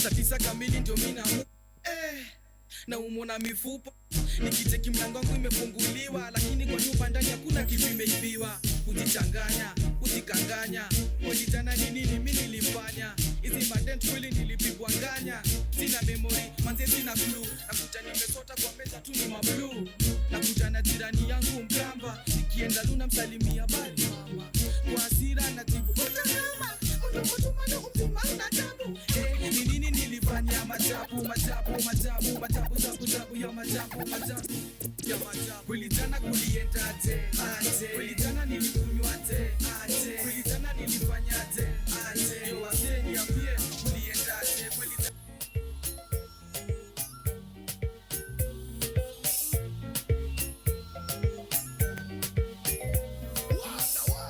saa 9 kamili ndio mimi na umona mifupa nikicheki mlango wangu imefunguliwa lakini kwa nyumba ndani hakuna kitu imeibiwa kujichanganya kujikanganya wajitana nini mimi nilifanya hizi madent kweli nilipigwa nganya sina memory manze sina clue nakuta nimesota kwa meza tu ni mablue nakuta na jirani yangu mkamba nikienda luna msalimia bali mama kwa hasira na tibu utakama mtu na tabu nini nilifanya majabu ya majabu kweli jana kulienda aje kweli jana nilikunywa aje kweli jana nilifanya aje wazee niambie kulienda aje kweli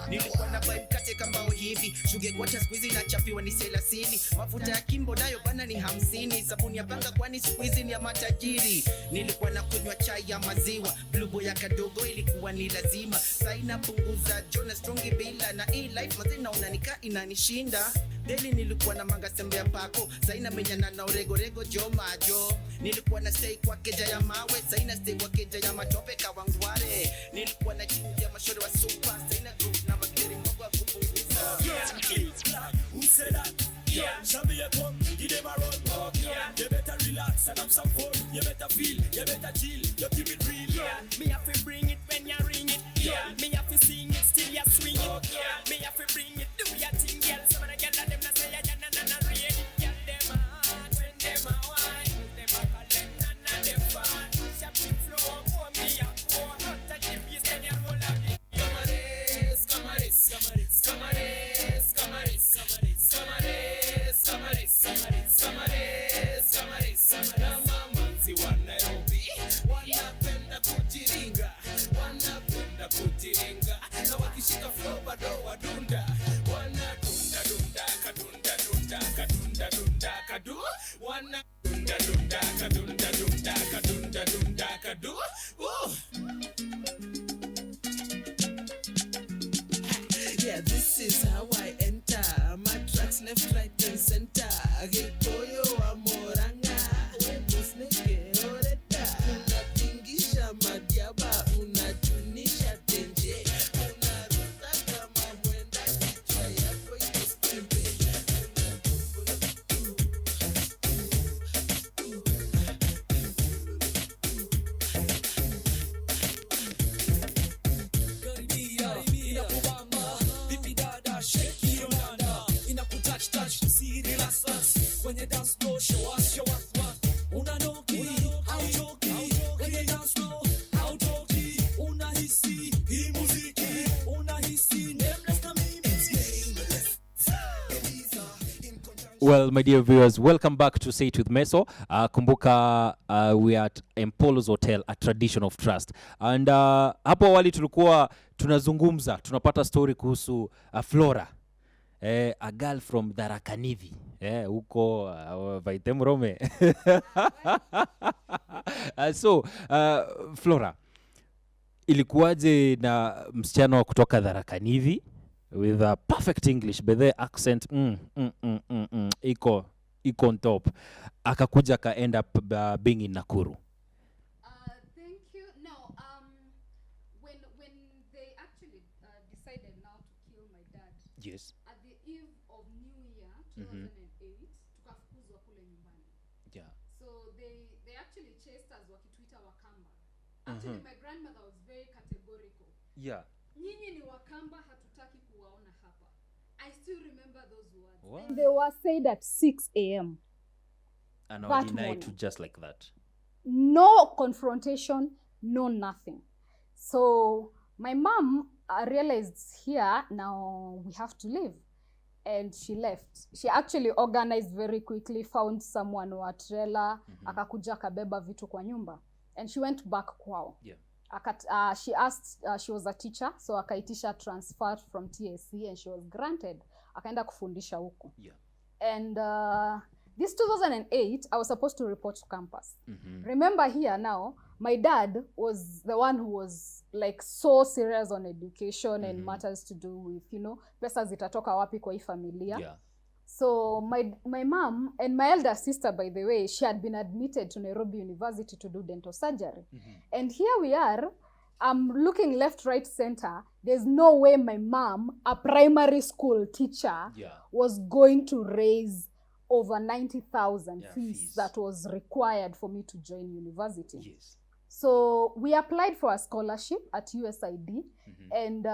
nilikuwa na vibe kate kama hivi shuge kwa squeeze na chafiwa ni 30 mafuta ya kimbo nayo bana ni 50 sabuni ya panga kwani squeeze ni ya matajiri nilikuwa na kunywa chai ya maziwa blubo ya kadogo ilikuwa ni lazima saina punguza Jonas Strongi bila na life mazina unanika inanishinda daily nilikuwa na manga sembe ya pako saina menyana na rego jomajo nilikuwa na stay kwa keja ya mawe saina stay kwa keja ya matope kawangware nilikuwa na chinja mashoro wa super saina group na mageri mwa kupunguza who said that Shabby you come, give them a run you better relax and have some fun you better feel, you better chill you keep it real me have to bring it when you ring it me have to sing it still you swing it me have to bring it do your thing girl some of the girls them not say na read it girl them hot when them a wine them a call them na them fun shabby flow for me a go not touch the bass then you roll up Samamanzi wa Nairobi wanapenda kujiringa na wakishika flow bado wadunda wanadunda kadu wanadunda kadu yeah, this is how I enter my tracks left right and center Getoyo wa moranga webos neke oreta unatingisha madiaba unajunisha tenje unaruta kama mwenda kichwa yako ikustembe when you dance slow, show us what una noki, how joki, when you dance slow, how joki, una hisi, hii muziki, una hisi, nameless na mimi, nameless. Well, my dear viewers, welcome back to Say It with Meso. Kumbuka we are at Empolo's Hotel, a tradition of trust. And hapo awali tulikuwa tunazungumza, tunapata story kuhusu Flora. A girl from Darakanivi. Huko Vaitemrome. So, Flora, ilikuwaje na msichana wa kutoka Darakanivi with a perfect English, but the accent iko on top. Akakuja ka end up being in Nakuru. Thank you. No, when they actually decided now to kill my dad. Yes. At the eve of New Year 2008, tukafukuzwa kule nyumbani. Yeah. So they actually chased us wakituita Wakamba. Actually my grandmother was very categorical. Yeah. Nyinyi ni Wakamba, hatutaki kuwaona hapa. I still remember those words. What? And they were said at 6 a.m. And I denied to just like that. No confrontation, no nothing. So my mom realized here, now we have to leave. And she left. She actually organized very quickly, found someone wa trailer, akakuja kabeba vitu kwa nyumba. And she went back kwao. Yeah. She asked, she was a teacher, so akaitisha transfer from TSC and she was granted. Akaenda kufundisha huko. Yeah. And this 2008, I was supposed to report to campus. Remember here now, my dad was the one who was like so serious on education and matters to do with, you know, pesa zitatoka wapi kwa hii familia. Yeah. So my mom and my elder sister, by the way, she had been admitted to Nairobi University to do dental surgery. And here we are, I'm looking left, right, center. There's no way my mom, a primary school teacher, was going to raise over 90,000 fees that was required for me to join university. So we applied for a scholarship at USID, and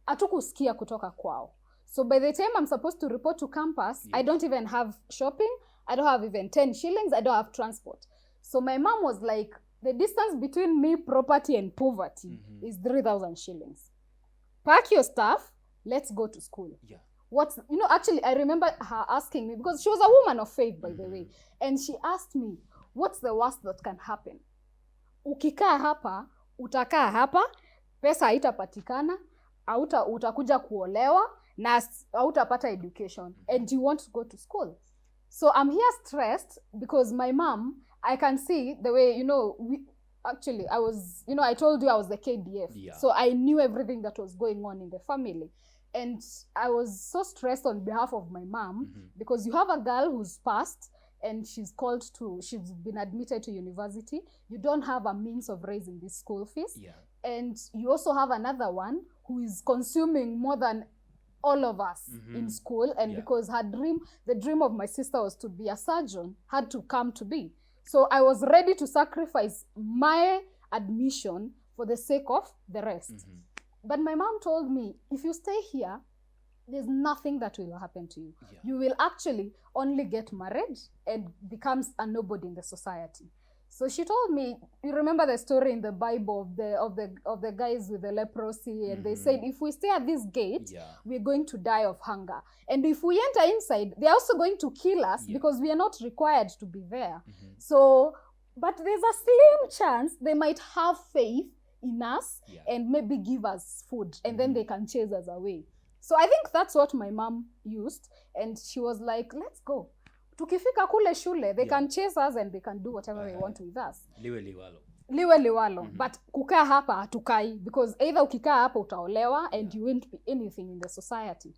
hatukusikia kutoka kwao. So by the time I'm supposed to report to campus, I don't even have shopping. I don't have even 10 shillings. I don't have transport. So my mom was like, the distance between me, property, and poverty is 3,000 shillings. Pack your stuff. Let's go to school. Actually, I remember her asking me, because she was a woman of faith, by the way. And she asked me, what's the worst that can happen? Ukikaa hapa, utakaa hapa, pesa haitapatikana, utakuja kuolewa, na hautapata education, and you want to go to school. So I'm here stressed because my mom, I can see the way, I told you I was the KDF. So I knew everything that was going on in the family. And I was so stressed on behalf of my mom, because you have a girl who's passed and she's been admitted to university. You don't have a means of raising this school fees. And you also have another one who is consuming more than all of us in school. And because the dream of my sister was to be a surgeon, had to come to be. So I was ready to sacrifice my admission for the sake of the rest. But my mom told me, if you stay here, there's nothing that will happen to you. You will actually only get married and becomes a nobody in the society. So she told me, you remember the story in the Bible of the guys with the leprosy, and they said, if we stay at this gate, we're going to die of hunger. And if we enter inside, they're also going to kill us because we are not required to be there. So, but there's a slim chance they might have faith in us and maybe give us food, and then they can chase us away. So I think that's what my mom used, and she was like, let's go. Tukifika kule shule, they can chase us and they can do whatever they want with us. Liwe liwalo. But kukaa hapa hatukai, because either ukikaa hapa utaolewa and you won't be anything in the society.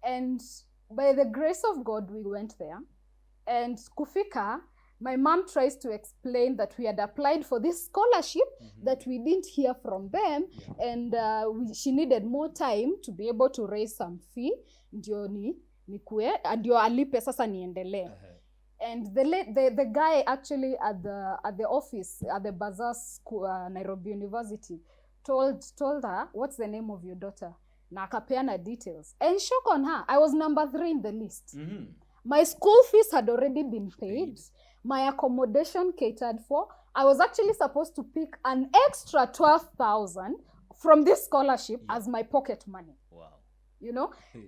And by the grace of God, we went there. And kufika, my mom tries to explain that we had applied for this scholarship, that we didn't hear from them, and she needed more time to be able to raise some fee. Ndio alipe sasa niendelee. And the guy actually at the office at the Bazaar School, Nairobi University, told her, what's the name of your daughter? Na akapeana details. And shock on her, I was number 3 in the list. My school fees had already been paid. My accommodation catered for. I was actually supposed to pick an extra 12,000 from this scholarship as my pocket money.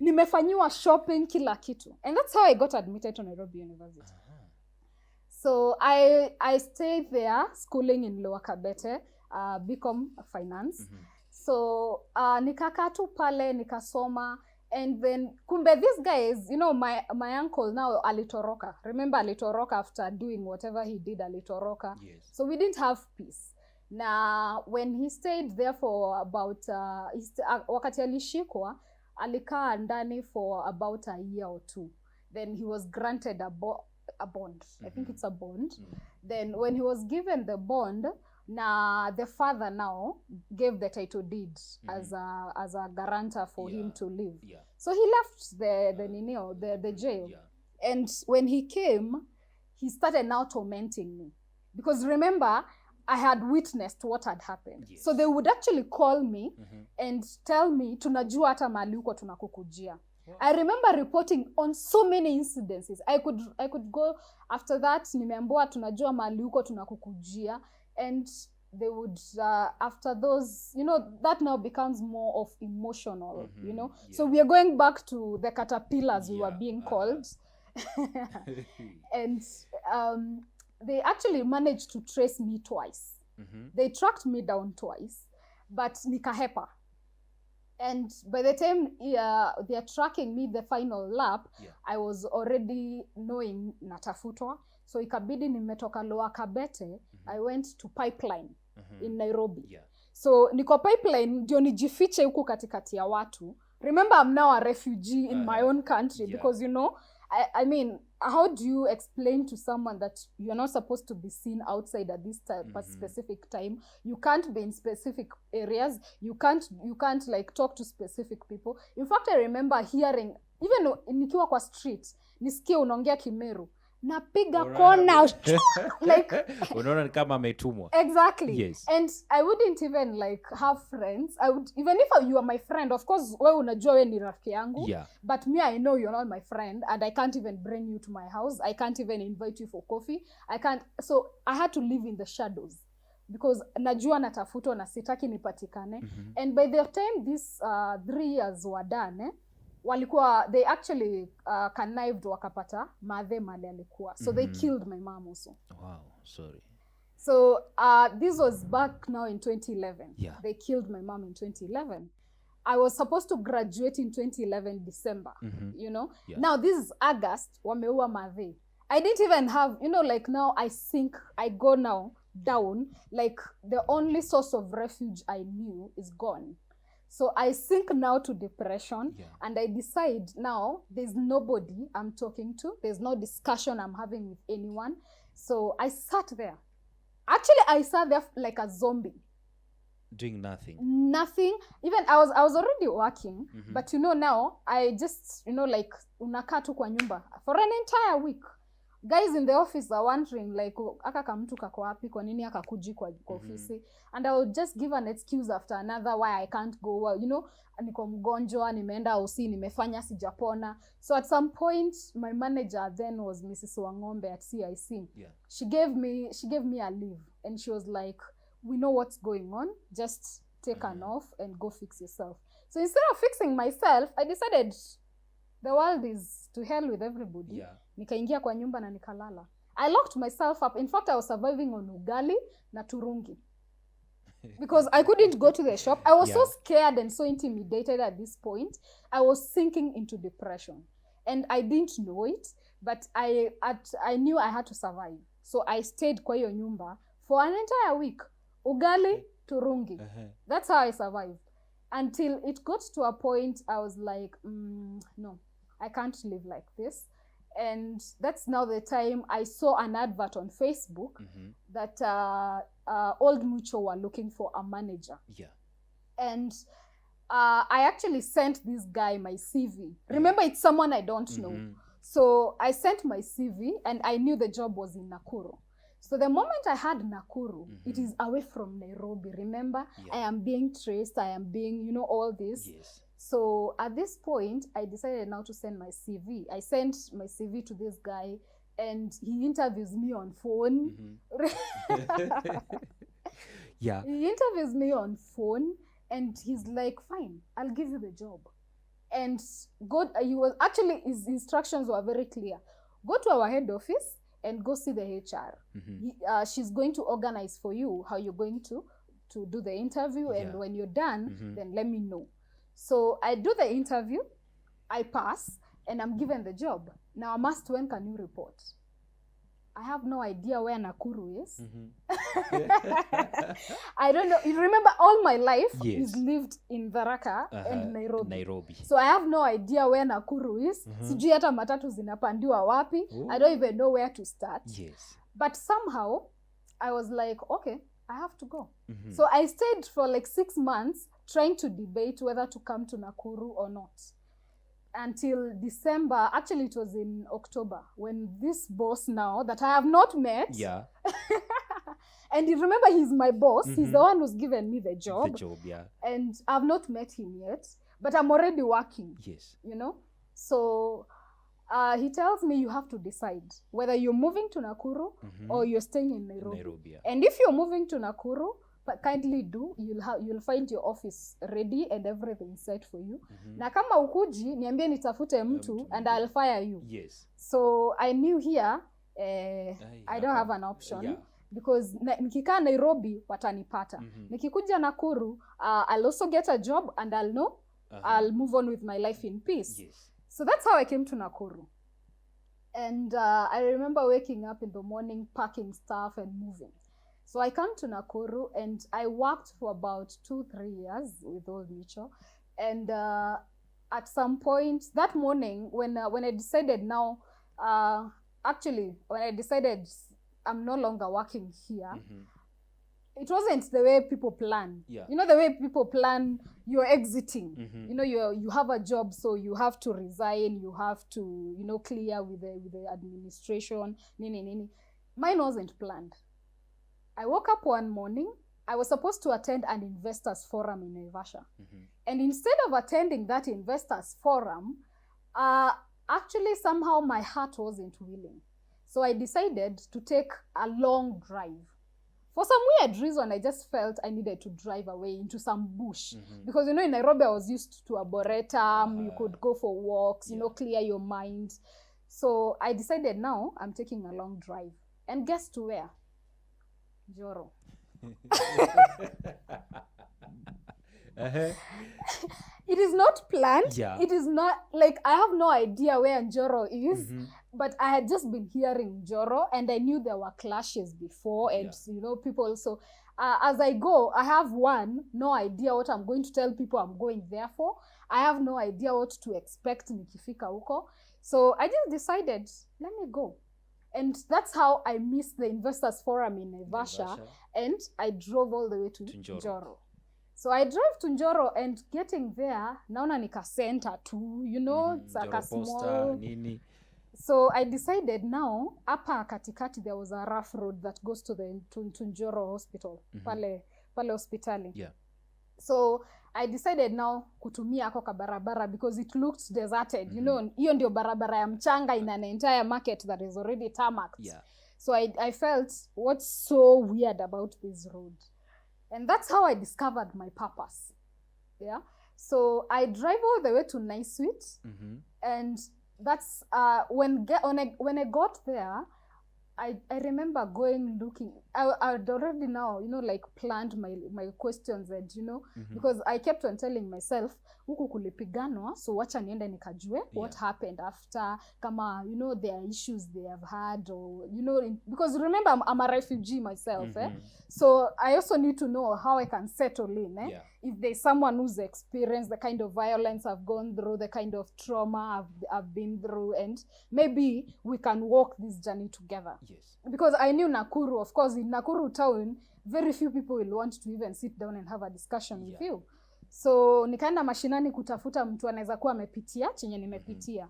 Nimefanyiwa shopping kila kitu. And that's how I got admitted to Nairobi University. So I stayed there schooling in Lower Kabete, BCom Finance. So nikakaa tu pale, nikasoma. And then kumbe these guys, my uncle now alitoroka. Remember alitoroka after doing whatever he did, alitoroka. So we didn't have peace. Now when he stayed there for about wakati alishikwa, alikaa ndani for about a year or 2. Then he was granted a bond. I think it's a bond. Then when he was given the bond, the father now gave the title deed as a guarantor for him to live. So he left the jail. And when he came, he started now tormenting me. Because remember, I had witnessed what had happened. So they would actually call me and tell me, tunajua hata mahali uko tunakukujia. I remember reporting on so many incidences. I could go after that, nimeambiwa tunajua mahali uko tunakukujia. And they would, after those, that now becomes more of emotional, So we are going back to the caterpillars we were being called. And they actually managed to trace me twice. They tracked me down twice, but nikahepa. And by the time they are tracking me the final lap, I was already knowing natafutwa. So ikabidi nimetoka Lower Kabete, I went to Pipeline in Nairobi. So niko Pipeline ndio nijifiche huku katikati ya watu. Remember, I'm now a refugee in my own country because, I mean, how do you explain to someone that you're not supposed to be seen outside at this time, specific time? You can't be in specific areas. You can't like talk to specific people. In fact, I remember hearing, even nikiwa kwa street, nisikie unaongea Kimeru. Napiga kona. Like, unaona kama ametumwa. Exactly. Yes. And I wouldn't even like have friends. I would, even if you are my friend, of course, wewe unajua wewe ni rafiki yangu. Yeah. But me, I know you're not my friend, and I can't even bring you to my house. I can't even invite you for coffee. I can't. So I had to live in the shadows because najua natafutwa na sitaki nipatikane. And by the time these 3 years were done, walikuwa, they actually connived wakapata madhe mali alikuwa. So they killed my mom also. Wow, sorry. So this was back now in 2011. Yeah. They killed my mom in 2011. I was supposed to graduate in 2011 December, you know. Yeah. Now this is August, wameua madhe. I didn't even have, you know, like now I go now down, like the only source of refuge I knew is gone. So I sink now to depression, and I decide now there's nobody I'm talking to. There's no discussion I'm having with anyone. So I sat there. Actually, I sat there like a zombie. Doing nothing. Nothing. Even I was already working, but you know now, I just, you know, like, unakaa tu kwa nyumba for an entire week. Guys in the office are wondering, like, aka kamtu kako wapi, kwa nini akakuji kwa ofisi? And I would just give an excuse after another why I can't go. Well, you know, niko mgonjwa, nimeenda usi, nimefanya sijapona. So at some point, my manager then was Mrs. Wangombe at CIC. Yeah. She gave me a leave, and she was like, we know what's going on, just take an off and go fix yourself. So instead of fixing myself, I decided the world is to hell with everybody. Yeah. Nikaingia kwa nyumba na nikalala. I locked myself up. In fact, I was surviving on ugali na turungi. Because I couldn't go to the shop. I was so scared and so intimidated at this point. I was sinking into depression. And I didn't know it, but I knew I had to survive. So I stayed kwa hiyo nyumba for an entire week. Ugali, turungi. That's how I survived. Until it got to a point I was like, no, I can't live like this. And that's now the time I saw an advert on Facebook that Old Mutual were looking for a manager. Yeah. And I actually sent this guy my CV. Remember, it's someone I don't know. So I sent my CV, and I knew the job was in Nakuru. So the moment I had Nakuru, it is away from Nairobi. Remember, I am being traced. I am being, you know, all this. Yes. So at this point, I decided now to send my CV. I sent my CV to this guy, and he interviews me on phone. Yeah. He interviews me on phone, and he's like, fine, I'll give you the job. And God, his instructions were very clear. Go to our head office and go see the HR. She's going to organize for you how you're going to do the interview. And when you're done, then let me know. So I do the interview, I pass, and I'm given the job. Now I'm asked, when can you report? I have no idea where Nakuru is. I don't know. You remember, all my life is lived in Tharaka and Nairobi. So I have no idea where Nakuru is. Sijui hata matatu zinapandiwa wapi. I don't even know where to start. Yes. But somehow, I was like, okay, I have to go. So I stayed for like 6 months trying to debate whether to come to Nakuru or not. Until December, actually it was in October, when this boss now that I have not met. Yeah. And you remember, he's my boss. He's the one who's given me the job. The job, yeah. And I've not met him yet, but I'm already working. Yes. You know? So he tells me, you have to decide whether you're moving to Nakuru or you're staying in Nairobi. Yeah. And if you're moving to Nakuru, but kindly do, you'll find your office ready and everything set for you. Na kama ukuji, niambie nitafute mtu and I'll fire you. Yes. So I knew here, I don't have an option. Because nikikaa Nairobi, watanipata. Nikikuja Nakuru, I'll also get a job and I'll know I'll move on with my life in peace. Yes. So that's how I came to Nakuru. And I remember waking up in the morning, packing stuff and moving. So I come to Nakuru, and I worked for about 2-3 years with Old Mutual. And at some point that morning when I decided now, actually when I decided I'm no longer working here, it wasn't the way people plan. Yeah. You know, the way people plan, you're exiting. Mhm. You know, you have a job, so you have to resign, you have to, you know, clear with the administration, nini. Mine wasn't planned. I woke up one morning, I was supposed to attend an investors forum in Naivasha. And instead of attending that investors forum, actually somehow my heart wasn't willing. So I decided to take a long drive. For some weird reason, I just felt I needed to drive away into some bush. Because, you know, in Nairobi, I was used to Arboretum, you could go for walks, you know, clear your mind. So I decided now I'm taking a long drive. And guess to where? Njoro. It is not planned. Yeah. It is not, like, I have no idea where Njoro is. But I had just been hearing Njoro, and I knew there were clashes before, and you know, people also, as I go, I have no idea what I'm going to tell people I'm going there for. I have no idea what to expect nikifika huko. So I just decided, let me go. And that's how I missed the investors forum in Naivasha, and I drove all the way to Njoro. So I drove to Njoro, and getting there, naona nika center too, you know, it's like a small. So I decided now, hapa katikati there was a rough road that goes to Njoro hospital, pale hospitali. Yeah. So I decided now kutumia ako kabarabara because it looked deserted. You know, hiyo ndio barabara ya mchanga in an entire market that is already tarmacked. Yeah. So I felt, what's so weird about this road? And that's how I discovered my purpose. Yeah. So I drive all the way to Nice Sweet, and that's when I got there, I remember going looking. I'd already now, you know, like planned my questions, and you know, because I kept on telling myself, huku kulipiganwa, so wacha niende nikajue what happened after, kama, you know, there are issues they have had, or, you know, because remember I'm a refugee myself, so I also need to know how I can settle in, if there's someone who's experienced the kind of violence I've gone through, the kind of trauma I've been through, and maybe we can walk this journey together. Yes. Because I knew Nakuru, of course, in Nakuru town, very few people will want to even sit down and have a discussion with you. So nikaenda mashinani kutafuta mtu anaweza kuwa amepitia chenye nimepitia.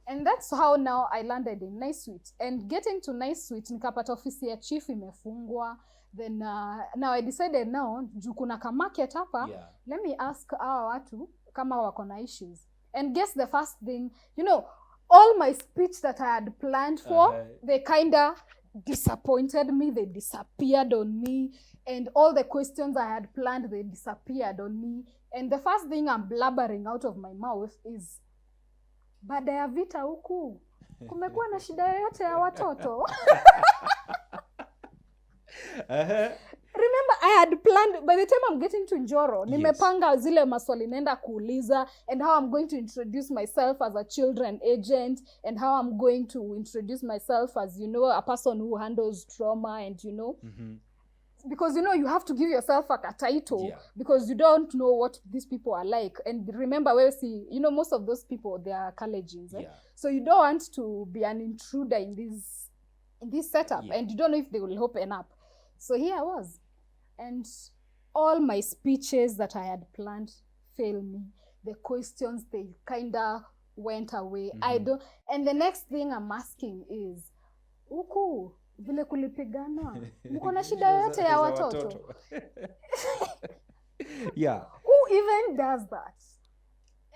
And that's how now I landed in Nice Sweet. And getting to Nice Sweet, nikapata ofisi ya chief imefungwa. Then now I decided now, juu kuna ka market hapa, let me ask hawa watu kama wako na issues. And guess the first thing, you know, all my speech that I had planned for, they kinda disappointed me, they disappeared on me, and all the questions I had planned, they disappeared on me. And the first thing I'm blabbering out of my mouth is, baada ya vita huku, kumekuwa na shida yoyote ya watoto? Remember, I had planned, by the time I'm getting to Njoro, nimepanga zile maswali nenda kuuliza, and how I'm going to introduce myself as a children agent, and how I'm going to introduce myself as, you know, a person who handles trauma, and, you know, because, you know, you have to give yourself a title, because you don't know what these people are like. And remember, you know, most of those people, they are Kalejins, so you don't want to be an intruder in this setup, and you don't know if they will open up. So here I was, and all my speeches that I had planned failed me. The questions, they kinda went away. And the next thing I'm asking is, huku vile kulipigana, mko na shida yote ya watoto? Who even does that?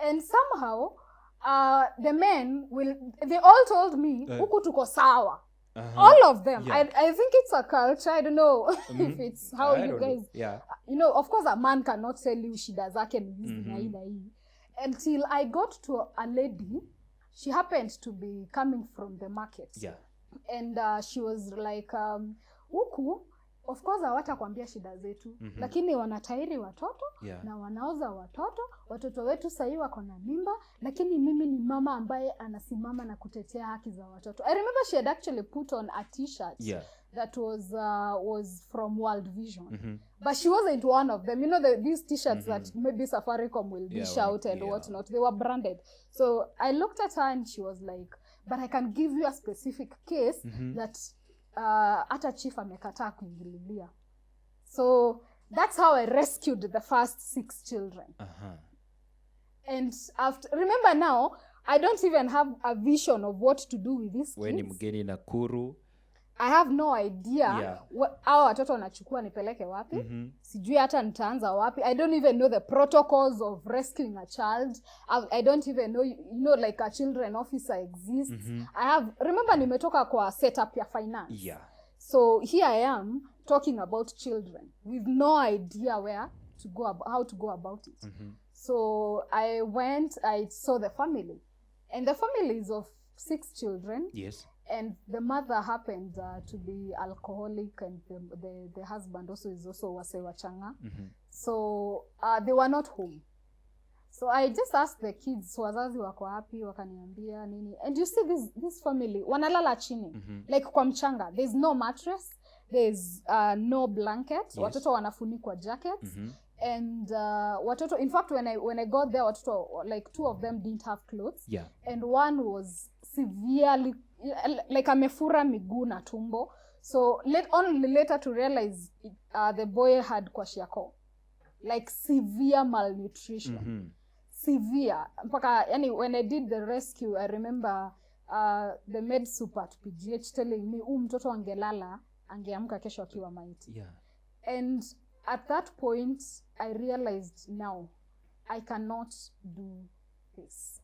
And somehow, the men they all told me, huku tuko sawa. All of them. I think it's a culture. I don't know if it's how you guys, you know, of course a man cannot tell you shida zake ni until I got to a lady. She happened to be coming from the market. And she was like, huku, of course hawatakwambia shida zetu, lakini wanatairi watoto, na wanauza watoto wetu sahi wako na mimba, lakini mimi ni mama ambaye anasimama na kutetea haki za watoto. I remember she had actually put on a t-shirt that was from World Vision. Mm-hmm. But she wasn't one of them. You know, these t-shirts that maybe Safaricom will dish out and whatnot. They were branded. So I looked at her and she was like, but I can give you a specific case that hata chief amekataa kuingililia. So that's how I rescued the first 6 children. And after, remember now, I don't even have a vision of what to do with these When kids. mgeni Nakuru. I have no idea hao watoto wanachukua nipeleke wapi. Sijui hata nitaanza wapi. I don't even know the protocols of rescuing a child. I don't even know, you know, like a children officer exists. Remember nimetoka kwa setup ya finance. So here I am talking about children with no idea how to go about it. So I went, I saw the family. And the family is of 6 children. Yes. And the mother happened to be alcoholic, and the husband also is also wasewa changa. So they were not home. So I just asked the kids, wazazi wako wapi, wakaniambia nini. And you see this family, wanalala chini. Like kwa mchanga. There's no mattress. There's no blanket. Watoto wanafunikwa jackets. And watoto, in fact, when I got there, watoto, like 2 of them didn't have clothes. And one was severely, like amefura miguu na tumbo. So only later to realize the boy had kwashiako, like severe malnutrition. Severe. Mpaka, yani, when I did the rescue, I remember the med super at PGH telling me, mtoto angelala, angeamka kesho akiwa maiti. And at that point, I realized now, I cannot do this.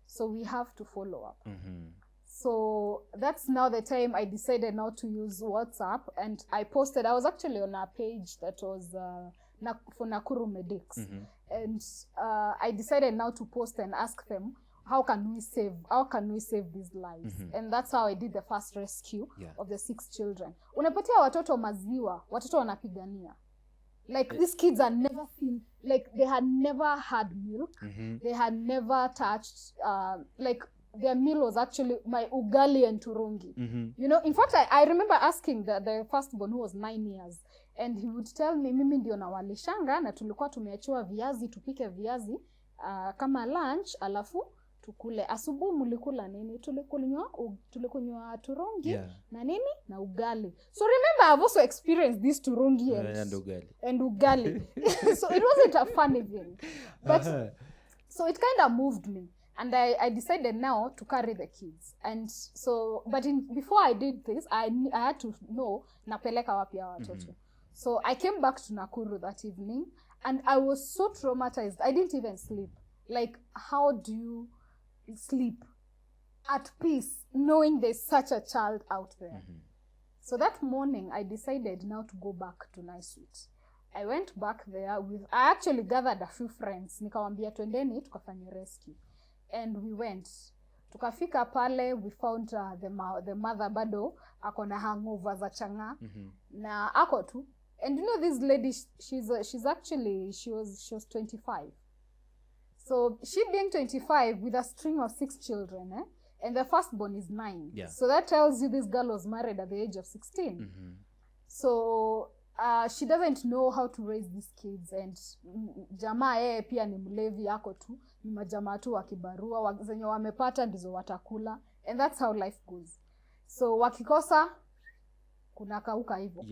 So we have to follow up. So that's now the time I decided now to use WhatsApp, and I posted. I was actually on a page that was for Nakuru Medics, and I decided now to post and ask them, how can we save these lives? And that's how I did the first rescue of the 6 children. Unapatia watoto maziwa, watoto wanapigania. Like these kids had never seen, like they had never had milk. They had never touched, like their meal was actually my ugali and turungi. You know, in fact, I remember asking the firstborn, who was 9 years, and he would tell me, mimi ndio nawalishanga na tulikuwa tumeachiwa viazi, tupike viazi kama lunch, alafu tukule. Asubuhi mlikula nini? Tulikunywa turungi na nini? Na ugali. So remember, I've also experienced this turungi and ugali. So it wasn't a funny thing. But so it kind of moved me. And I decided now to carry the kids. And so, but before I did this, I had to know napeleka wapi ya watoto. So I came back to Nakuru that evening, and I was so traumatized. I didn't even sleep. Like, how do you sleep at peace knowing there's such a child out there? So that morning, I decided now to go back to Naisut. I went back there I actually gathered a few friends. Nikawambia twendeni tukafanya rescue. And we went. Tukafika pale, we found the mother bado ako na hangover za changa. Na ako tu. And you know, this lady, she was 25. So she being 25 with a string of 6 children, and the firstborn is 9. So that tells you this girl was married at the age of 16. So she doesn't know how to raise these kids, and jamaa yeye pia ni mlevi yako tu, ni majamaa tu wa kibarua, zenye wamepata ndizo watakula, and that's how life goes. So wakikosa kuna kauka hivyo.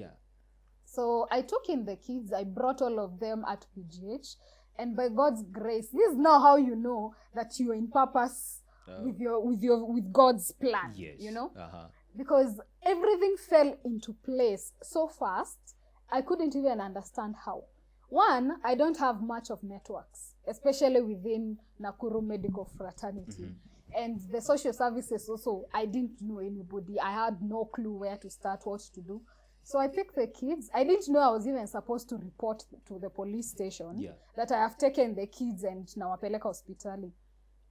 So I took in the kids, I brought all of them at PGH, and by God's grace, this is now how you know that you are in purpose with God's plan. You know, because everything fell into place so fast. I couldn't even understand how. One, I don't have much of networks, especially within Nakuru Medical Fraternity. And the social services also, I didn't know anybody. I had no clue where to start, what to do. So I picked the kids. I didn't know I was even supposed to report to the police station that I have taken the kids and nawapeleka hospitali.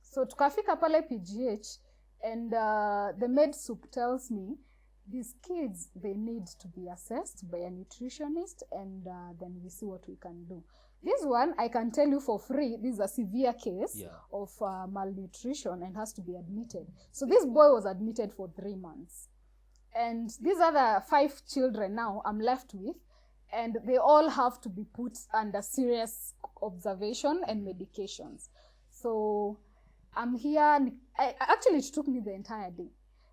So tukafika pale PGH, and the med soup tells me, these kids, they need to be assessed by a nutritionist, and then we see what we can do. This one, I can tell you for free, this is a severe case of malnutrition and has to be admitted. So this boy was admitted for 3 months. And these other 5 children now I'm left with, and they all have to be put under serious observation and medications. So I'm here. Actually, it took me the entire day,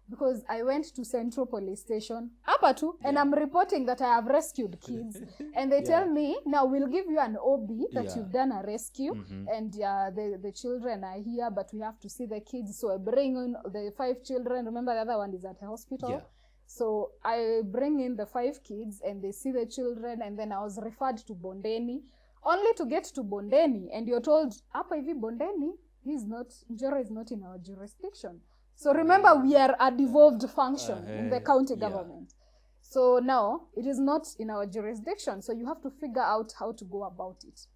because I went to Central Police Station, Apatu, and I'm reporting that I have rescued kids. And they tell me, now we'll give you an OB that you've done a rescue, and the children are here, but we have to see the kids. So I bring in the 5 children. Remember, the other one is at the hospital. Yeah. So I bring in the 5 kids, and they see the children, and then I was referred to Bondeni, only to get to Bondeni, and you're told, Apa hivi Bondeni, Njoro is not in our jurisdiction. So remember, we are a devolved function in the county government. So now it is not in our jurisdiction. So you have to figure out how to go about it.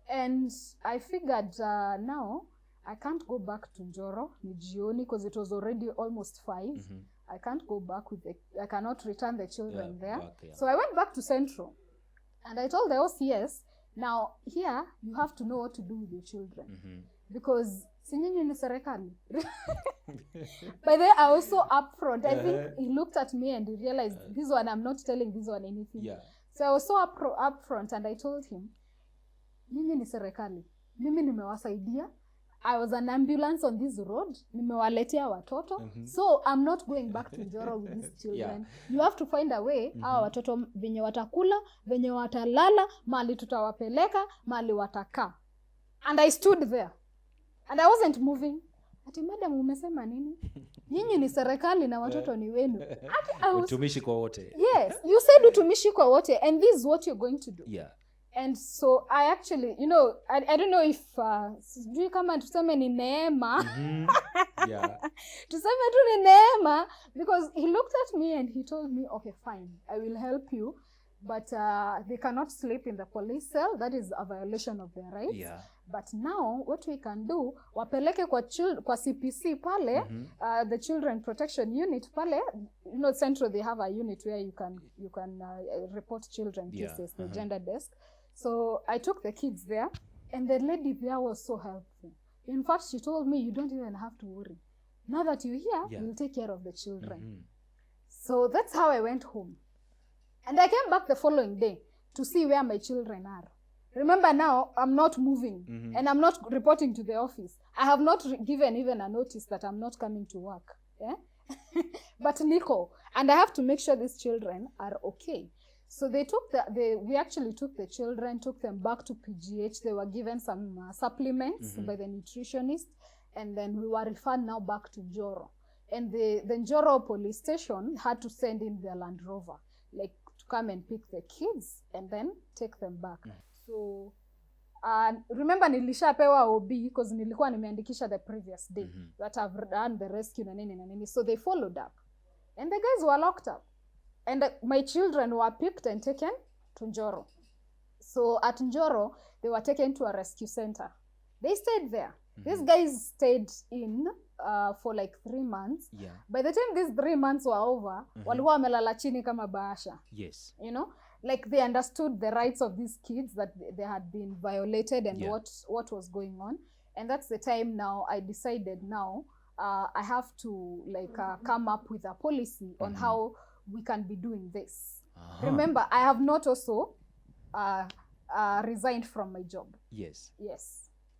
And I figured now I can't go back to Njoro, Nijioni, because it was already almost 5. I can't go back I cannot return the children there. So I went back to Central, and I told the OCS, now here you have to know what to do with your children. Because sinyinyi ni serikali. By the way, I was so upfront. I think he looked at me and he realized this one, I'm not telling this one anything. So I was so upfront, and I told him, nyinyi ni serikali. Mimi nimewasaidia. I was an ambulance on this road. Nimewaletea watoto. So I'm not going back to Njoro with these children. You have to find a way. Hawa watoto venye watakula, venye watalala, mali tutawapeleka, mali wataka. And I stood there. And I wasn't moving. Ati madam umesema nini? Nyinyi ni serikali na watoto ni wenu. Utumishi kwa wote. Yes, you said utumishi kwa wote, and this is what you're going to do. And so I actually, I don't know if sijui kama tuseme ni neema. Tuseme tu ni neema, because he looked at me and he told me, okay, fine, I will help you, but they cannot sleep in the police cell. That is a violation of their rights. But now what we can do, wapeleke kwa CPC pale, the Children Protection Unit pale, Central, they have a unit where you can report children cases, the gender desk. So I took the kids there, and the lady there was so helpful. In fact, she told me, you don't even have to worry. Now that you're here, we'll take care of the children. So that's how I went home. And I came back the following day to see where my children are. Remember, now I'm not moving, and I'm not reporting to the office. I have not given even a notice that I'm not coming to work. But Nico, and I have to make sure these children are okay. So we actually took the children, took them back to PGH. They were given some supplements by the nutritionist, and then we were referred now back to Njoro. And the Njoro police station had to send in their Land Rover, like to come and pick the kids and then take them back. So remember nilishapewa OB because nilikuwa nimeandikisha the previous day that I've done the rescue na nini. So they followed up, and the guys were locked up. And my children were picked and taken to Njoro. So at Njoro, they were taken to a rescue center. They stayed there. These guys stayed in for like 3 months. By the time these 3 months were over, walikuwa wamelala chini kama bahasha. Like they understood the rights of these kids, that they had been violated, and what was going on. And that's the time now I decided now I have to come up with a policy on how we can be doing this. Remember, I have not also resigned from my job. Yes.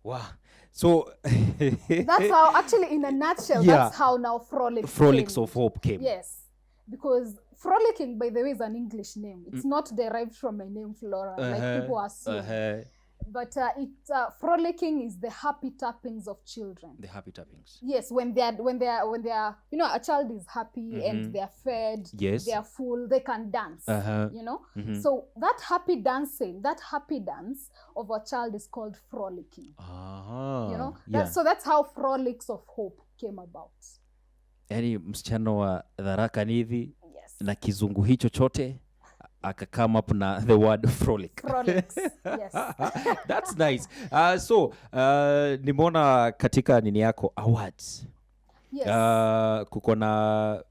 Wow. So that's how, actually, in a nutshell, that's how now FROLICS of Hope came. Yes. Because frolicking, by the way, is an English name. It's not derived from my name, Flora, like people assume. But frolicking is the happy tappings of children. The happy tappings. Yes, when they are, a child is happy and they are fed, they are full, they can dance. So that happy dance of a child is called frolicking. So that's how FROLICS of Hope came about. Yani msichana wa Tharaka Nithi na kizungu hicho chote aka come up na the word FROLIC. FROLICS, yes. That's nice. So nimeona katika nini yako awards. Kuko na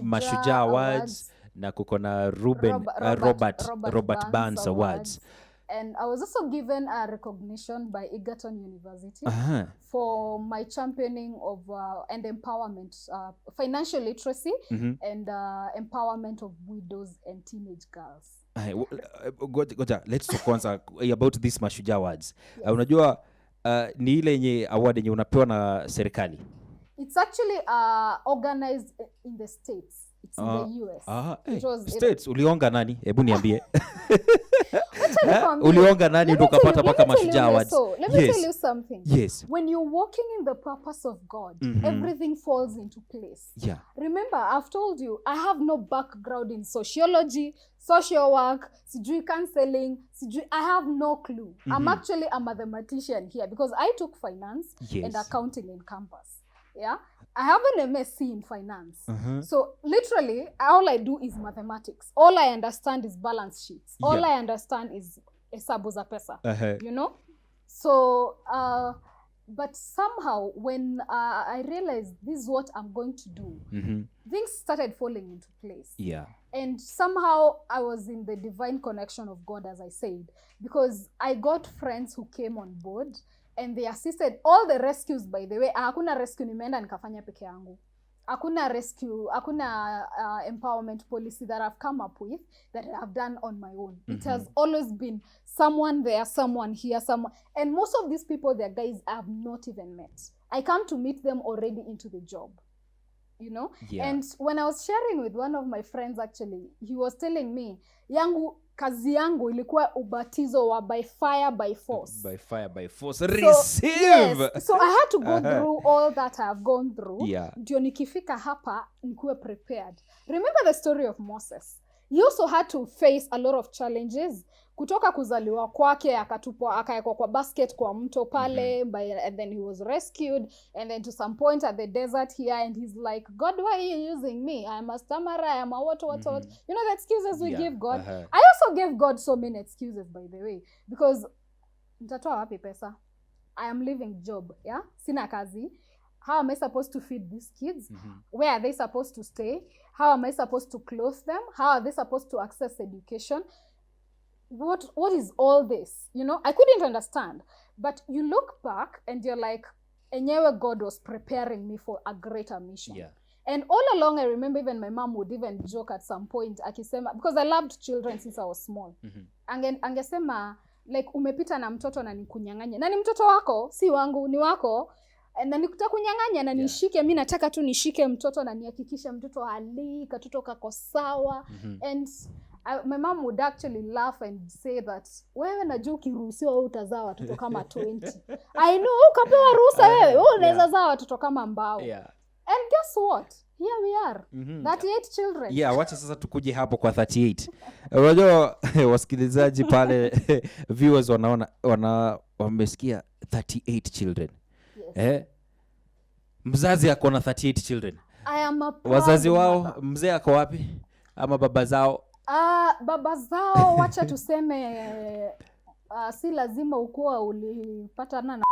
Mashujaa Awards na kuko na Robert Burns Awards. And I was also given a recognition by Egerton University Uh-huh. for my championing of and empowerment, financial literacy and empowerment of widows and teenage girls. Goja, let's talk kwanza about this Mashujaa Awards. Unajua ni ile yenye award yenye unapewa na serikali. It's actually organized in the States. It's in the US. States, ulionga nani? Hebu niambie. Ulionga nani ndo ukapata mpaka Mashujaa Awards? Let me tell you something. Yes. When you're walking in the purpose of God, everything falls into place. Yeah. Remember, I've told you, I have no background in sociology, social work, sijui counseling, I have no clue. I'm actually a mathematician here because I took finance and accounting in campus. Yeah, I have an MSc in finance. So literally, all I do is mathematics. All I understand is balance sheets. All I understand is hesabu za pesa. You know? So, but somehow when I realized this is what I'm going to do, things started falling into place. Yeah. And somehow I was in the divine connection of God, as I said, because I got friends who came on board and they assisted all the rescues. By the way, hakuna rescue nimeenda nikafanya peke yangu. Hakuna rescue, hakuna empowerment policy that I've come up with that I've done on my own. It has always been someone there, someone here, someone. And most of these people, they're guys I have not even met. I come to meet them already into the job. You know? Yeah. And when I was sharing with one of my friends, actually, he was telling me, kazi yangu ilikuwa ubatizo wa by fire by force. By fire by force. Receive! Yes. So I had to go through all that I have gone through. Yeah. Ndio nikifika hapa, nikuwe prepared. Remember the story of Moses. He also had to face a lot of challenges. Kutoka kuzaliwa kwake, akatupwa, akaekwa kwa basket kwa mto pale, and then he was rescued, and then to some point at the desert here, and he's like, God, why are you using me? I am a stammerer, I am a what. You know the excuses we give God? I also gave God so many excuses, by the way, because nitatoa wapi pesa? I am leaving job, yeah? Sina kazi. How am I supposed to feed these kids? Where are they supposed to stay? How am I supposed to clothe them? How are they supposed to access education? What is all this? You know, I couldn't understand. But you look back and you're like, enyewe God was preparing me for a greater mission. Yeah. And all along, I remember even my mom would even joke at some point, akisema, because I loved children since I was small. Angesema, like, umepita na mtoto na nikunyang'anya. Na ni mtoto wako, si wangu, ni wako. Na nikuta kunyang'anya na nishike, mimi nataka tu nishike mtoto na nihakikishe mtoto hali, katoto kako sawa. And my mom would actually laugh and say that, wewe najua ukiruhusiwa utazaa watoto kama 20. I know, ukapewa ruhusa wewe unaweza zaa watoto kama mbao. And guess what? Here we are. 38 children. Yeah, wacha sasa tukuje hapo kwa 38. Unajua wasikilizaji pale viewers wamesikia 38 children. Yes. Mzazi ako na 38 children. I am a proud wazazi wao mother. Mzee ako wapi? Ama baba zao? Baba zao wacha tuseme si lazima ukuwa ulipatana na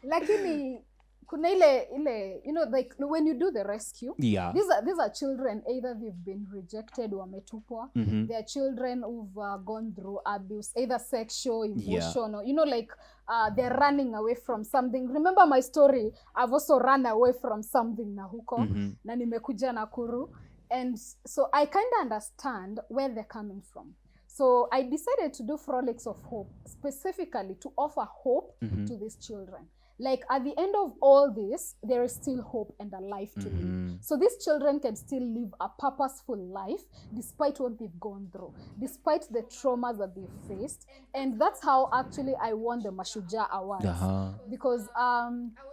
lakini kuna ile you know, like when you do the rescue, these are children either they've been rejected or wametupwa. They are children who've gone through abuse, either sexual, emotional, you know, like they're running away from something. Remember my story, I've also run away from something na huko na nimekuja Nakuru, and so I kind of understand where they're coming from. So I decided to do FROLICS of Hope, specifically to offer hope to these children. Like at the end of all this, there is still hope and a life to live. So these children can still live a purposeful life despite what they've gone through, despite the traumas that they've faced. And that's how actually I won the Mashujaa Awards. Because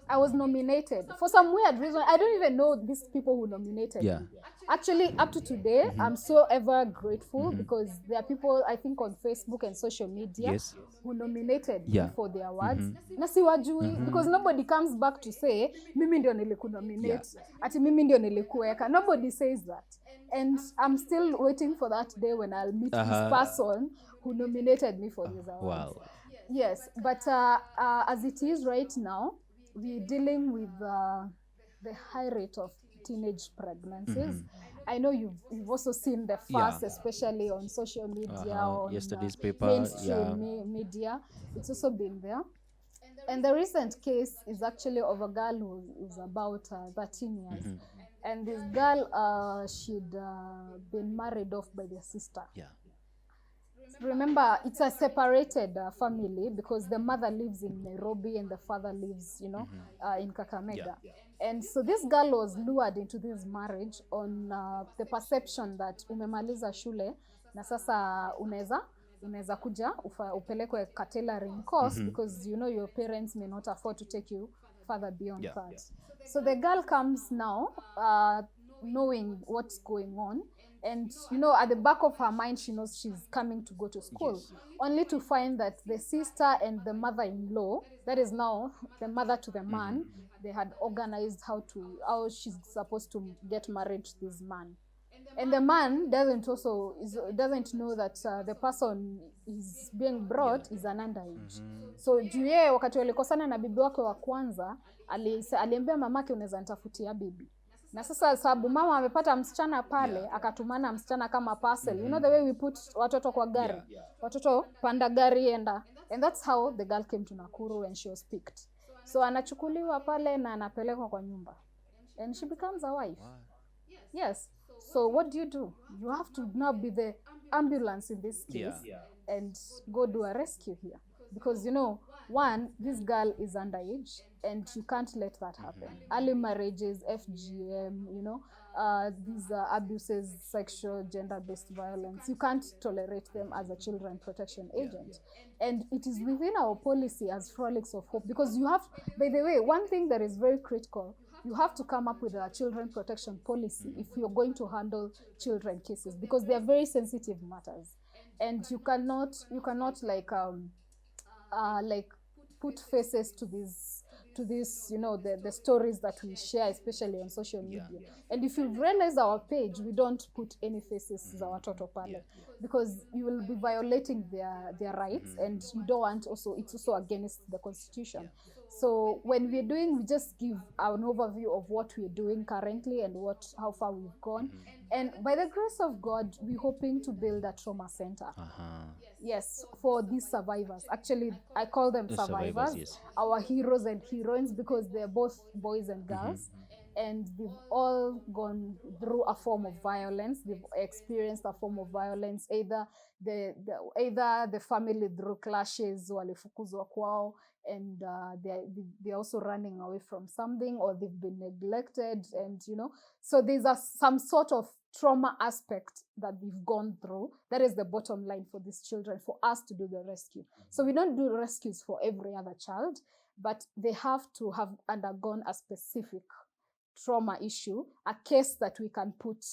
I was nominated. For some weird reason, I don't even know these people who nominated me. Actually, up to today, I'm so ever grateful because there are people, I think, on Facebook and social media who nominated me for the awards. Na siwajui, because nobody comes back to say, mimi ndio nilikunominate, ati mimi ndio nilikuweka. Nobody says that. And I'm still waiting for that day when I'll meet this person who nominated me for these awards. Wow. Yes, but as it is right now, we're dealing with the high rate of teenage pregnancies. I know you've also seen the fuss, especially on social media, on Yesterday's paper, mainstream media. It's also been there. And the recent case is actually of a girl who's about 13 years. And this girl, she'd been married off by their sister. Remember, it's a separated family because the mother lives in Nairobi and the father lives, in Kakamega. And so this girl was lured into this marriage on the perception that umemaliza shule na sasa unaweza kuja upelekwe ka tailoring course because your parents may not afford to take you further beyond that. So the girl comes now knowing what's going on. And, at the back of her mind, she knows she's coming to go to school, only to find that the sister and the mother-in-law, that is now the mother to the man, they had organized how she's supposed to get married to this man. And the man doesn't know that the person is being brought is an underage. So juye wakati walikosana na bibi wake wa kwanza, aliambia mamake unaweza nitafutia bibi. Na sasa sababu mama amepata msichana pale, akatumana msichana kama parcel. The way we put watoto kwa gari. Watoto panda gari enda. And that's how the girl came to Nakuru when she was picked. So anachukuliwa pale na anapelekwa kwa nyumba. And she becomes a wife. Yes. So what do? You have to now be the ambulance in this case and go do a rescue here. Because, one, this girl is underage and you can't let that happen. Early marriages, FGM, these abuses, sexual, gender-based violence, you can't tolerate them as a children protection agent. And it is within our policy as FROLICS of Hope, because you have, by the way, one thing that is very critical, you have to come up with a children protection policy if you're going to handle children cases, because they are very sensitive matters. And you cannot put faces to this, the stories that we share, especially on social media. And if you've realized our page, we don't put any faces za watoto pale, because you will be violating their rights, and you don't want it's also against the constitution. So when we're doing, we just give an overview of what we're doing currently and how far we've gone. And by the grace of God, we're hoping to build a trauma center. Yes, for these survivors. Actually, I call them survivors. Our heroes and heroines, because they're both boys and girls. And they've all gone through a form of violence. They've experienced a form of violence. Either the family through clashes, walifukuzwa kwao, and they're also running away from something, or they've been neglected, and so there's some sort of trauma aspect that we've gone through. That is the bottom line for these children, for us to do the rescue. So we don't do rescues for every other child, but they have to have undergone a specific trauma issue, a case that we can put,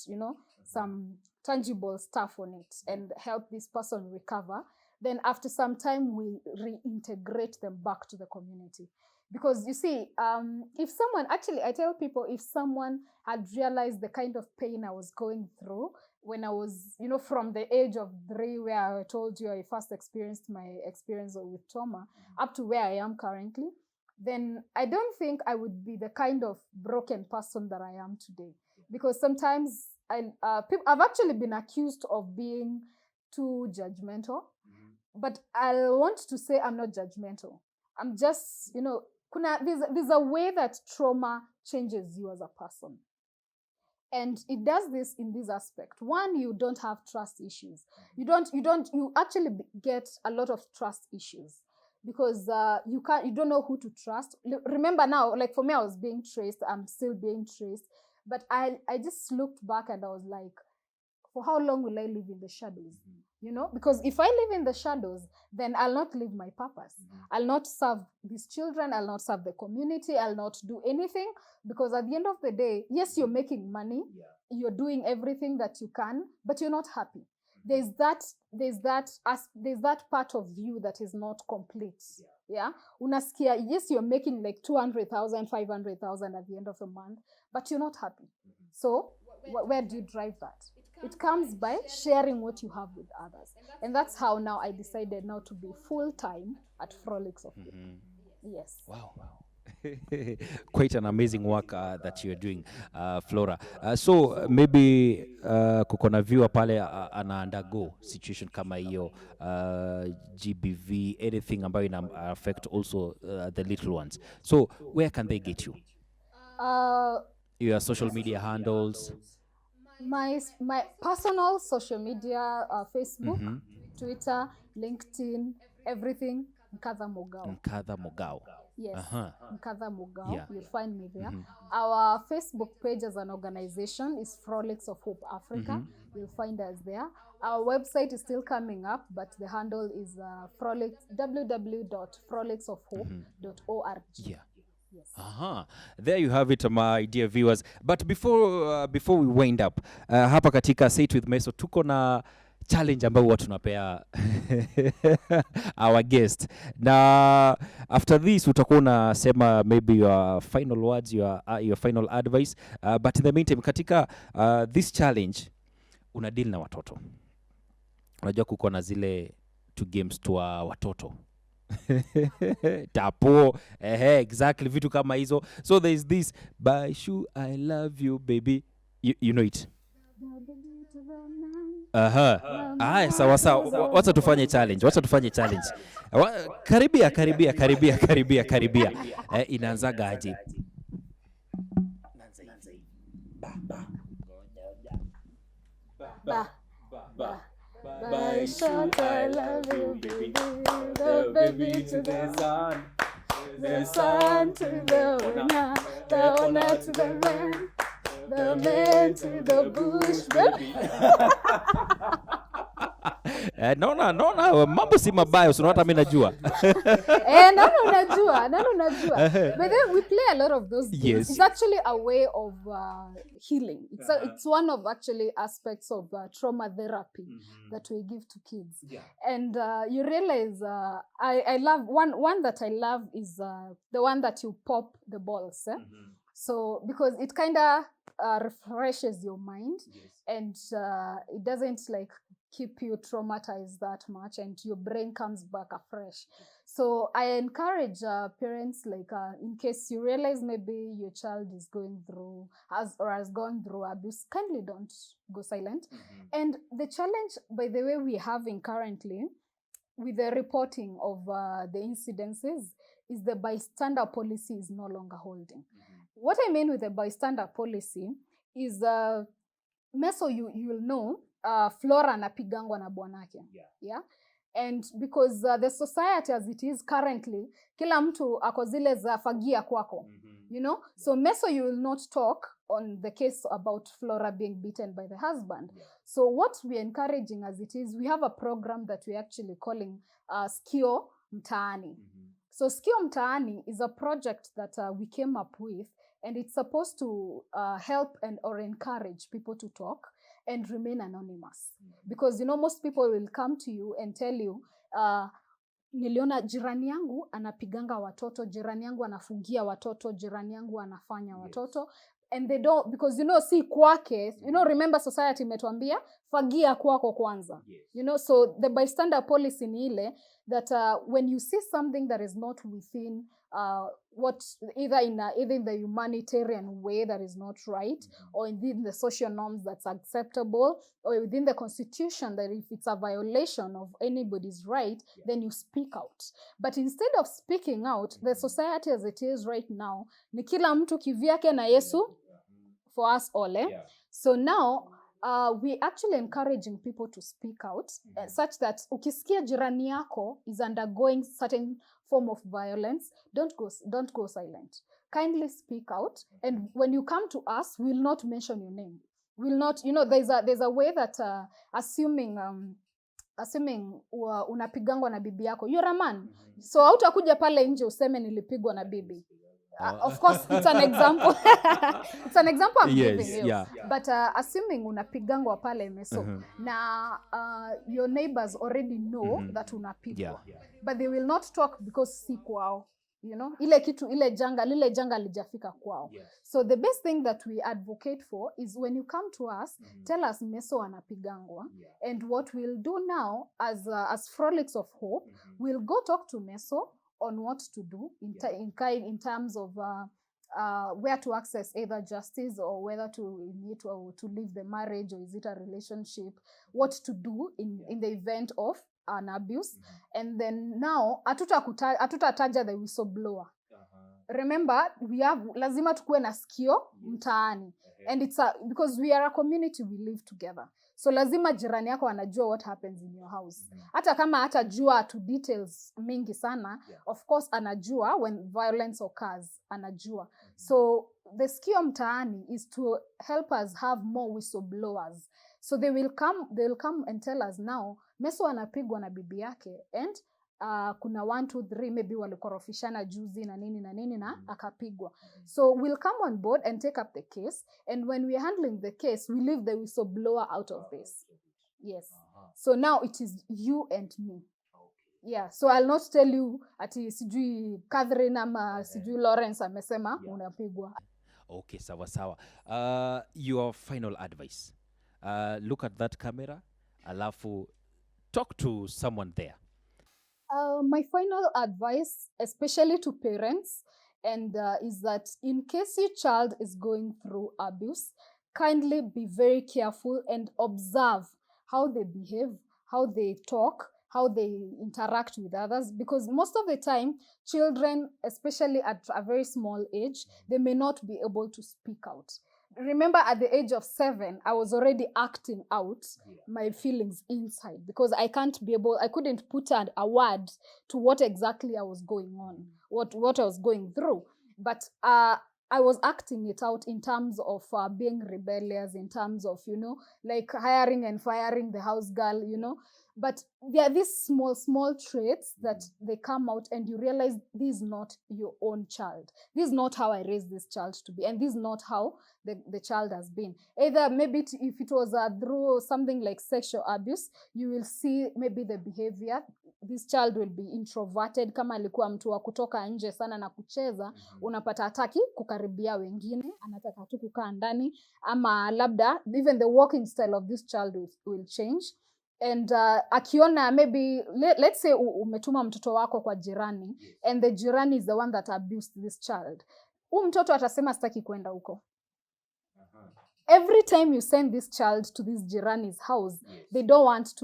some tangible stuff on it and help this person recover. Then after some time, we reintegrate them back to the community. Because you see, if someone, actually I tell people, if someone had realized the kind of pain I was going through when I was, from the age of 3, where I told you I first experienced my experience with trauma, up to where I am currently, then I don't think I would be the kind of broken person that I am today. Because sometimes I've actually been accused of being too judgmental. But I want to say I'm not judgmental. I'm just, there's a way that trauma changes you as a person. And it does this in this aspect. One, you don't have trust issues. You actually get a lot of trust issues, because you don't know who to trust. Remember now, like for me, I was being traced. I'm still being traced. But I just looked back and I was like, for how long will I live in the shadows? Because if I live in the shadows, then I'll not live my purpose. I'll not serve these children. I'll not serve the community. I'll not do anything, because at the end of the day, yes, you're making money. You're doing everything that you can, but you're not happy. There's that part of you that is not complete. Unasikia, yes, you're making like 200,000, 500,000 at the end of the month, but you're not happy. So where do you drive that? It comes by sharing what you have with others. And that's how now I decided now to be full-time at FROLICS of Hope. Yes. Wow. Quite an amazing work that you're doing, Flora. So maybe kuko na viewer pale ana undergo situation kama hiyo, GBV, anything ambayo ina affect also the little ones. So where can they get you? Your social media handles? My personal social media, Facebook, Twitter, LinkedIn, everything, Nkatha Mogao. Nkatha Mogao. Yes, Nkatha Mogao. Yeah. You'll find me there. Our Facebook page as an organization is FROLICS of Hope Africa. You'll find us there. Our website is still coming up, but the handle is www.frolicsofhope.org. Yeah. Yes. There you have it, my dear viewers. But before we wind up, hapa katika Say It with Meso tuko na challenge ambayo huwa tunapea our guest. Na after this utakuwa unasema maybe your final words, your final advice. But in the meantime, katika this challenge una deal na watoto. Unajua kuko na zile two games twa watoto. Tapo, exactly, vitu kama hizo. So there is this, by shoe I love you baby, you know it. Sawa, wacha tufanye challenge, karibia. Inaanzaga aje? By shot I love you baby, the baby to the sun, the sun to the owner, the owner to the man to the bush baby. Naona mambo si mabaya, unaona hata mimi najua. Naona unajua. But then we play a lot of those games. Yes. It's actually a way of healing. It's one of actually aspects of trauma therapy that we give to kids. Yeah. And you realize I love one that I love is the one that you pop the balls. So because it kind of refreshes your mind. Yes. And it doesn't like keep you traumatized that much, and your brain comes back afresh. So I encourage parents, like in case you realize maybe your child is going through has gone through abuse, kindly don't go silent. And the challenge, by the way, we're having currently with the reporting of the incidences is the bystander policy is no longer holding. What I mean with the bystander policy is Meso, you'll know, Flora anapigangwa na bwanake. Yeah. And because the society as it is currently, kila mtu ako zile za fagia kwako. You know? So Meso, you will not talk on the case about Flora being beaten by the husband. So what we're encouraging as it is, we have a program that we're actually calling Skio Mtaani. So Skio Mtaani is a project that we came up with, and it's supposed to help or encourage people to talk and remain anonymous. Because, you know, most people will come to you and tell you, niliona jirani yangu anapiganga watoto, jirani yangu anafungia watoto, jirani yangu anafanya watoto. And they don't, because, you know, si kwake, you know, remember society imetuambia, fagia kwako kwanza. You know, so the bystander policy ni ile, that when you see something that is not within either in the humanitarian way that is not right, or within the social norms that's acceptable, or within the constitution that if it's a violation of anybody's right, then you speak out. But instead of speaking out, the society as it is right now, ni kila mtu kivyake na Yesu for us all. So now we actually encouraging people to speak out, such that ukisikia jirani yako is undergoing certain form of violence, don't go silent. Kindly speak out, and when you come to us, we will not mention your name. We'll not, you know, there's a way that assuming unapigangwa na bibi yako, you're a man, so hautakuja pale nje useme nilipigwa na bibi. Of course, it's an example. It's an example I'm giving you. Yeah. But assuming unapigangwa pale Meso, na your neighbors already know that unapigwa. But they will not talk because si kwao. You know, lile janga lijafika kwao. So the best thing that we advocate for is when you come to us, tell us Meso anapigangwa. And what we'll do now as FROLICS of Hope, we'll go talk to Meso, on what to do in terms of where to access either justice or whether to leave the marriage, or is it a relationship, what to do in the event of an abuse. And then now hatutataja the whistleblower. Remember, lazima tukue na sikio mtaani. And it's because we are a community, we live together. So lazima jirani yako anajua what happens in your house. Hata kama hatajua to details mingi sana, of course anajua when violence occurs, anajua. So the sikio mtaani is to help us have more whistleblowers. So they will come and tell us now, Meso anapigwa na bibi yake, and kuna 1 2 3 maybe walikorofishana juzi na nini na akapigwa. So we'll come on board and take up the case, and when we're handling the case, we leave the whistleblower out of this. Yes. So now it is you and me. Yeah, so I'll not tell you ati sijui Catherine ama sijui Lawrence amesema unapigwa. Okay, sawa. Your final advice. Look at that camera, alafu talk to someone there. My final advice, especially to parents, and is that in case your child is going through abuse, kindly be very careful and observe how they behave, how they talk, how they interact with others, because most of the time, children, especially at a very small age, they may not be able to speak out. Remember, at the age of 7, I was already acting out my feelings inside, because I couldn't put a word to what exactly I was going on, what I was going through. But I was acting it out in terms of being rebellious, in terms of, like hiring and firing the house girl, But there are these small traits that they come out, and you realize this is not your own child. This is not how I raised this child to be, and this is not how the child has been. Either maybe if it was through something like sexual abuse, you will see maybe the behavior. This child will be introverted. Kama alikuwa mtu wa kutoka nje sana na kucheza, unapata hataki kukaribia wengine, anataka tu kukaa ndani, ama labda even the walking style of this child will change. And akiona maybe, let's say umetuma mtoto wako kwa jirani, and the jirani is the one that abused this child. Mtoto atasema sitaki kwenda huko. Every time you send this child to this jirani's house, they don't want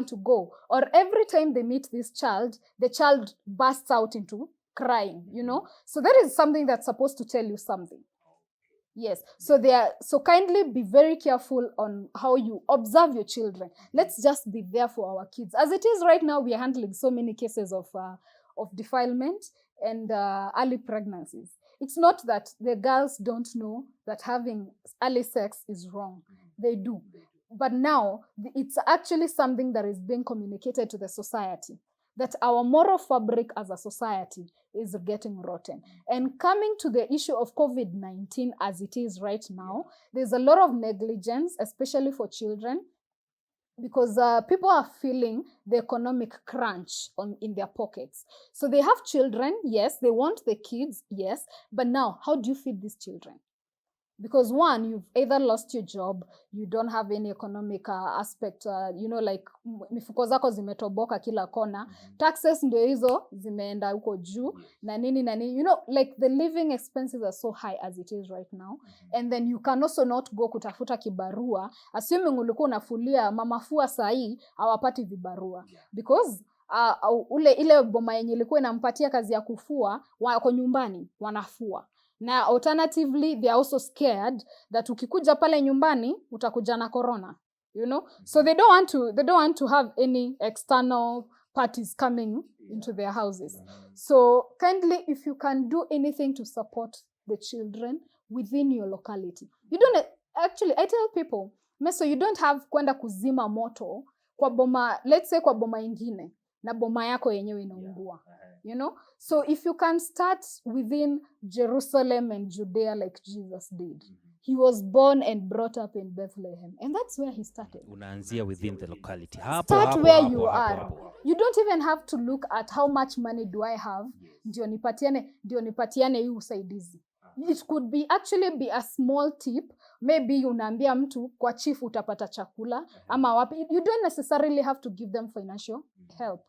to go. Or every time they meet this child, the child bursts out into crying, So that is something that's supposed to tell you something. Yes. So kindly be very careful on how you observe your children. Let's just be there for our kids. As it is right now, we are handling so many cases of defilement and early pregnancies. It's not that the girls don't know that having early sex is wrong. They do. But now, it's actually something that is being communicated to the society, that our moral fabric as a society is getting rotten. And coming to the issue of COVID-19 as it is right now, there's a lot of negligence, especially for children, because people are feeling the economic crunch in their pockets. So they have children, yes, they want the kids, yes, but now, how do you feed these children? Because one, you've either lost your job, you don't have any economic aspect, like mifuko zako zimetoboka kila kona, taxes ndio hizo zimeenda huko juu, na nini, like the living expenses are so high as it is right now. And then you can also not go kutafuta kibarua, assuming ulikuwa unafulia mamafua sahi, hawapati vibarua. Because ile boma yenye ilikuwa inampatia kazi ya kufua, wako nyumbani, wanafua. Na alternatively, they are also scared that ukikuja pale nyumbani utakuja na corona, So they don't want to have any external parties coming into their houses. So kindly, if you can do anything to support the children within your locality. You don't actually, I tell people, Meso, you don't have kwenda kuzima moto kwa boma, let's say kwa boma ingine, na boma yako yenyewe inaungua. So if you can start within Jerusalem and Judea like Jesus did. He was born and brought up in Bethlehem, and that's where he started. Unaanzia within the locality. Start where you are. You don't even have to look at how much money do I have, ndio nipatiane hii usaidizi. It could be actually be a small tip. Maybe unaambia mtu kwa chief utapata chakula ama wapi. You don't necessarily have to give them financial help.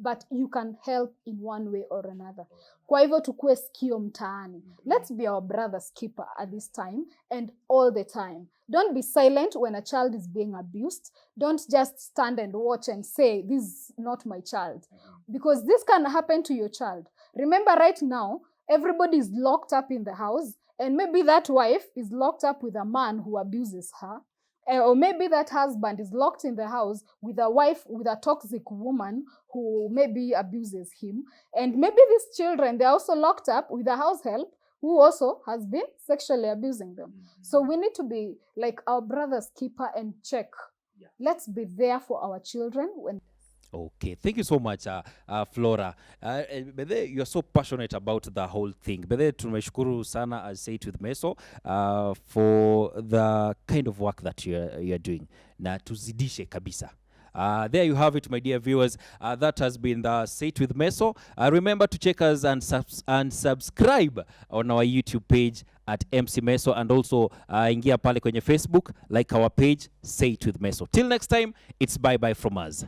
but you can help in one way or another. Kwa hivyo tukue sikio mtaani. Let's be our brother's keeper at this time and all the time. Don't be silent when a child is being abused. Don't just stand and watch and say, this is not my child. Because this can happen to your child. Remember right now, everybody is locked up in the house, and maybe that wife is locked up with a man who abuses her. Or maybe that husband is locked in the house with a wife, with a toxic woman who maybe abuses him. And maybe these children, they're also locked up with a house help who also has been sexually abusing them. So we need to be like our brother's keeper and check. Let's be there for our children when... Okay, thank you so much, Flora. Bethe, you're so passionate about the whole thing. Bethe, tumeshukuru sana, as Say It With Meso, for the kind of work that you're doing. Na tuzidishe kabisa. There you have it, my dear viewers. That has been the Say It With Meso. Remember to check us and subscribe on our YouTube page at MC Meso, and also ingia pale kwenye Facebook, like our page, Say It With Meso. Till next time, it's bye-bye from us.